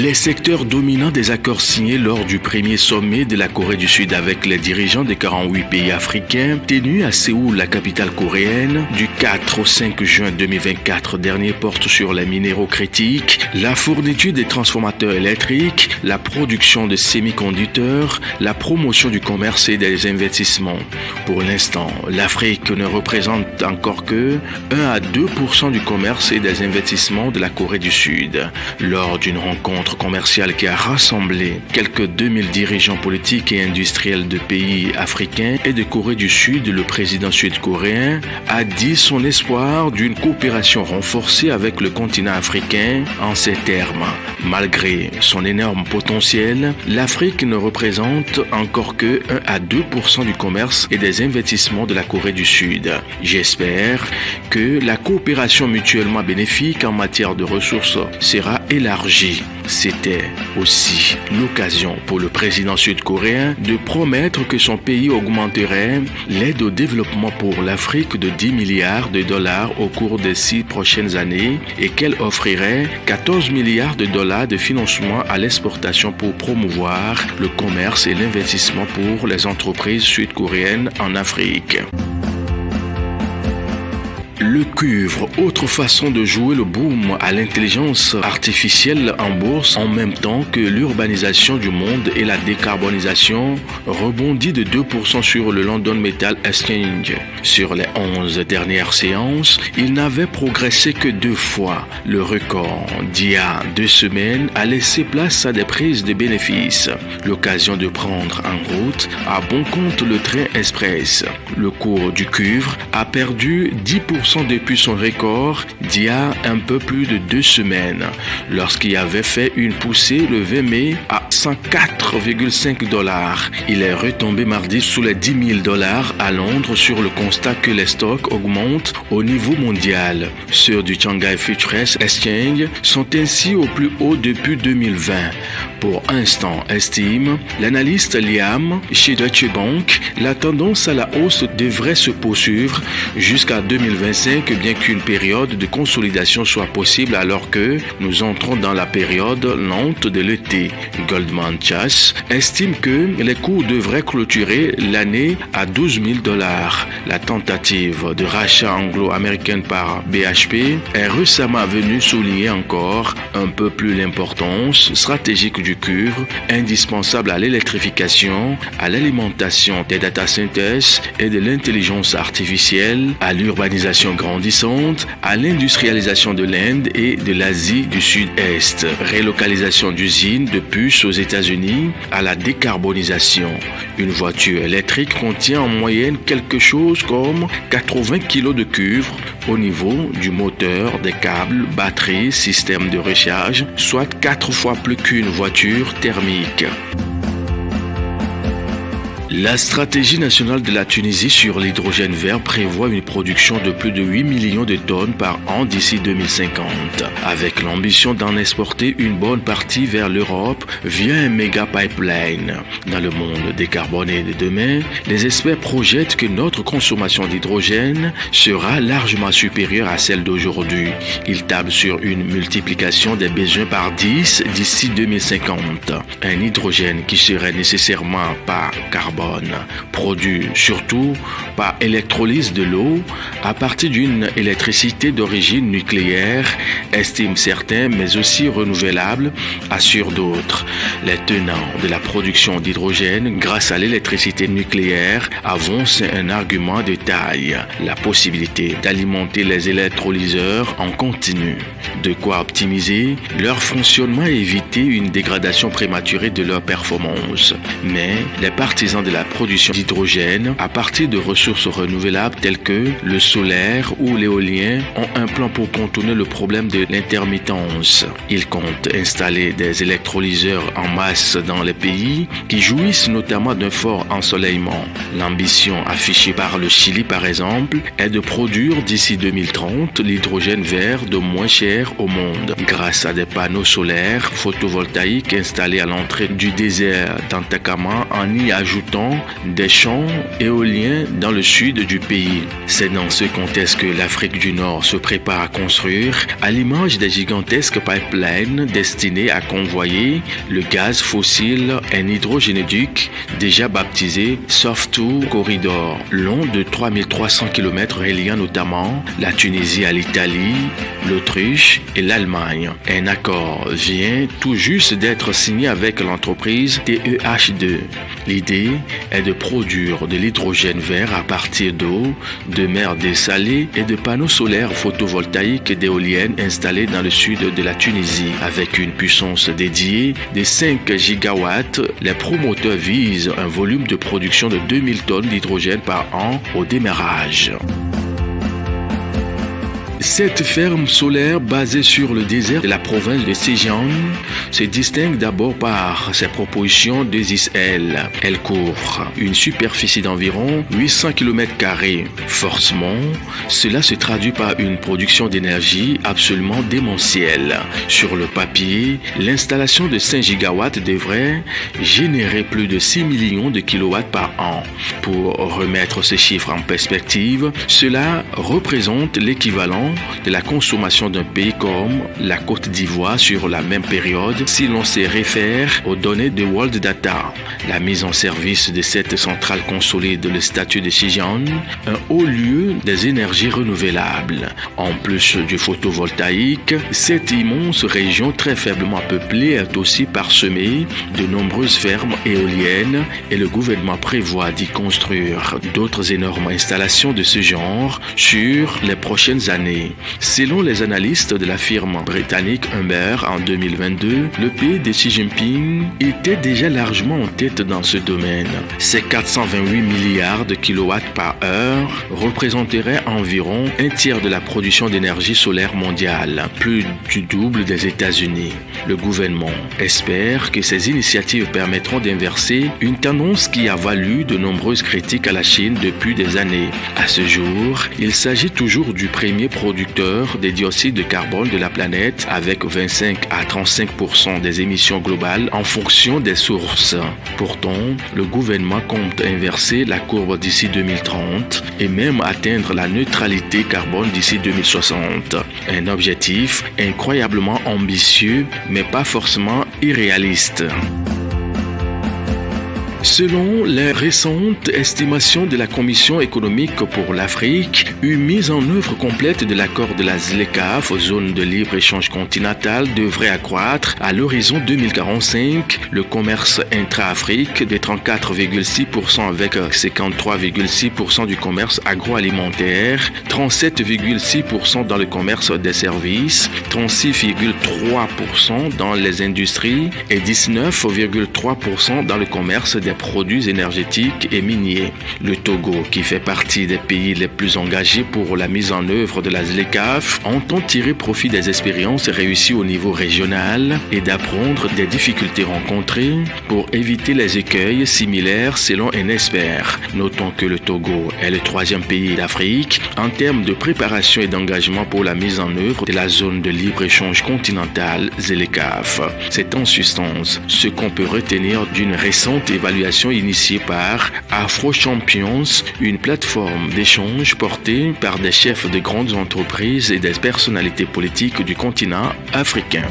Les secteurs dominants des accords signés lors du premier sommet de la Corée du Sud avec les dirigeants des 48 pays africains tenu à Séoul, la capitale coréenne, du 4 au 5 juin 2024 dernier portent sur les minéraux critiques, la fourniture des transformateurs électriques, la production de semi-conducteurs, la promotion du commerce et des investissements. Pour l'instant, l'Afrique ne représente encore que 1 à 2% du commerce et des investissements de la Corée du Sud. Lors d'une rencontre commerciale qui a rassemblé quelques 2000 dirigeants politiques et industriels de pays africains et de Corée du Sud, le président sud-coréen a dit son espoir d'une coopération renforcée avec le continent africain en ces termes. Malgré son énorme potentiel, l'Afrique ne représente encore que 1 à 2% du commerce et des investissements de la Corée du Sud. J'espère que la coopération mutuellement bénéfique en matière de ressources sera élargie. C'était aussi l'occasion pour le président sud-coréen de promettre que son pays augmenterait l'aide au développement pour l'Afrique de 10 milliards de dollars au cours des 6 prochaines années et qu'elle offrirait 14 milliards de dollars de financement à l'exportation pour promouvoir le commerce et l'investissement pour les entreprises sud-coréennes en Afrique. Le cuivre, autre façon de jouer le boom à l'intelligence artificielle en bourse en même temps que l'urbanisation du monde et la décarbonisation, rebondit de 2% sur le London Metal Exchange. Sur les 11 dernières séances, il n'avait progressé que 2 fois. Le record d'il y a 2 semaines a laissé place à des prises de bénéfices. L'occasion de prendre en route à bon compte le train express. Le cours du cuivre a perdu 10% depuis son record d'il y a un peu plus de 2 semaines, lorsqu'il avait fait une poussée le 20 mai à 104,5 $. Il est retombé mardi sous les 10 000 $ à Londres sur le constat que les stocks augmentent au niveau mondial. Ceux du Shanghai Futures Exchange sont ainsi au plus haut depuis 2020. Pour instant, estime l'analyste Liam chez Deutsche Bank, la tendance à la hausse devrait se poursuivre jusqu'à 2025, bien qu'une période de consolidation soit possible alors que nous entrons dans la période lente de l'été. Goldman Sachs estime que les cours devraient clôturer l'année à 12 000 $. La tentative de rachat anglo-américaine par BHP est récemment venue souligner encore un peu plus l'importance stratégique du cuivre, indispensable à l'électrification, à l'alimentation des data centers et de l'intelligence artificielle, à l'urbanisation grandissante, à l'industrialisation de l'Inde et de l'Asie du Sud-Est, relocalisation d'usines de puces aux États-Unis, à la décarbonisation. Une voiture électrique contient en moyenne quelque chose comme 80 kg de cuivre au niveau du moteur, des câbles, batteries, système de recharge, soit 4 fois plus qu'une voiture thermique. La stratégie nationale de la Tunisie sur l'hydrogène vert prévoit une production de plus de 8 millions de tonnes par an d'ici 2050, avec l'ambition d'en exporter une bonne partie vers l'Europe via un méga pipeline. Dans le monde décarboné de demain, les experts projettent que notre consommation d'hydrogène sera largement supérieure à celle d'aujourd'hui. Ils tablent sur une multiplication des besoins par 10 d'ici 2050. Un hydrogène qui serait nécessairement par carbone, produit surtout par électrolyse de l'eau à partir d'une électricité d'origine nucléaire, estiment certains, mais aussi renouvelable, assurent d'autres. Les tenants de la production d'hydrogène grâce à l'électricité nucléaire avancent un argument de taille, la possibilité d'alimenter les électrolyseurs en continu, de quoi optimiser leur fonctionnement et éviter une dégradation prématurée de leur performance. Mais les partisans de la production d'hydrogène à partir de ressources renouvelables telles que le solaire ou l'éolien ont un plan pour contourner le problème de l'intermittence. Ils comptent installer des électrolyseurs en masse dans les pays qui jouissent notamment d'un fort ensoleillement. L'ambition affichée par le Chili par exemple est de produire d'ici 2030 l'hydrogène vert de moins cher au monde grâce à des panneaux solaires photovoltaïques installés à l'entrée du désert d'Atacama en y ajoutant important des champs éoliens dans le sud du pays. C'est dans ce contexte que l'Afrique du Nord se prépare à construire, à l'image des gigantesques pipelines destinés à convoyer le gaz fossile, un hydrogénoduc déjà baptisé Soft2 Corridor, long de 3300 km reliant notamment la Tunisie à l'Italie, l'Autriche et l'Allemagne. Un accord vient tout juste d'être signé avec l'entreprise TEH2. L'idée est de produire de l'hydrogène vert à partir d'eau, de mer dessalée et de panneaux solaires photovoltaïques et d'éoliennes installées dans le sud de la Tunisie. Avec une puissance dédiée de 5 gigawatts, les promoteurs visent un volume de production de 2000 tonnes d'hydrogène par an au démarrage. Cette ferme solaire basée sur le désert de la province de Zhejiang se distingue d'abord par ses propositions de ZISL. Elle couvre une superficie d'environ 800 km². Forcément, cela se traduit par une production d'énergie absolument démentielle. Sur le papier, l'installation de 5 gigawatts devrait générer plus de 6 millions de kilowatts par an. Pour remettre ces chiffres en perspective, cela représente l'équivalent de la consommation d'un pays comme la Côte d'Ivoire sur la même période si l'on se réfère aux données de World Data. La mise en service de cette centrale consolide le statut de Zhejiang, un haut lieu des énergies renouvelables. En plus du photovoltaïque, cette immense région très faiblement peuplée est aussi parsemée de nombreuses fermes éoliennes et le gouvernement prévoit d'y construire d'autres énormes installations de ce genre sur les prochaines années. Selon les analystes de la firme britannique Humber en 2022, le pays de Xi Jinping était déjà largement en tête dans ce domaine. Ces 428 milliards de kilowatts par heure représenteraient environ un tiers de la production d'énergie solaire mondiale, plus du double des États-Unis. Le gouvernement espère que ces initiatives permettront d'inverser une tendance qui a valu de nombreuses critiques à la Chine depuis des années. À ce jour, il s'agit toujours du premier producteur des dioxydes de carbone de la planète avec 25 à 35% des émissions globales en fonction des sources. Pourtant, le gouvernement compte inverser la courbe d'ici 2030 et même atteindre la neutralité carbone d'ici 2060. Un objectif incroyablement ambitieux mais pas forcément irréaliste. Selon les récentes estimations de la Commission économique pour l'Afrique, une mise en œuvre complète de l'accord de la ZLECAf, zone de libre-échange continentale, devrait accroître à l'horizon 2045 le commerce intra-Afrique de 34,6% avec 53,6% du commerce agroalimentaire, 37,6% dans le commerce des services, 36,3% dans les industries et 19,3% dans le commerce des produits énergétiques et miniers. Le Togo, qui fait partie des pays les plus engagés pour la mise en œuvre de la ZLECAf, entend tirer profit des expériences réussies au niveau régional et d'apprendre des difficultés rencontrées pour éviter les écueils similaires selon un expert. Notons que le Togo est le 3e pays d'Afrique en termes de préparation et d'engagement pour la mise en œuvre de la zone de libre-échange continentale ZLECAf. C'est en substance ce qu'on peut retenir d'une récente évaluation initiée par Afro Champions, une plateforme d'échange portée par des chefs de grandes entreprises et des personnalités politiques du continent africain.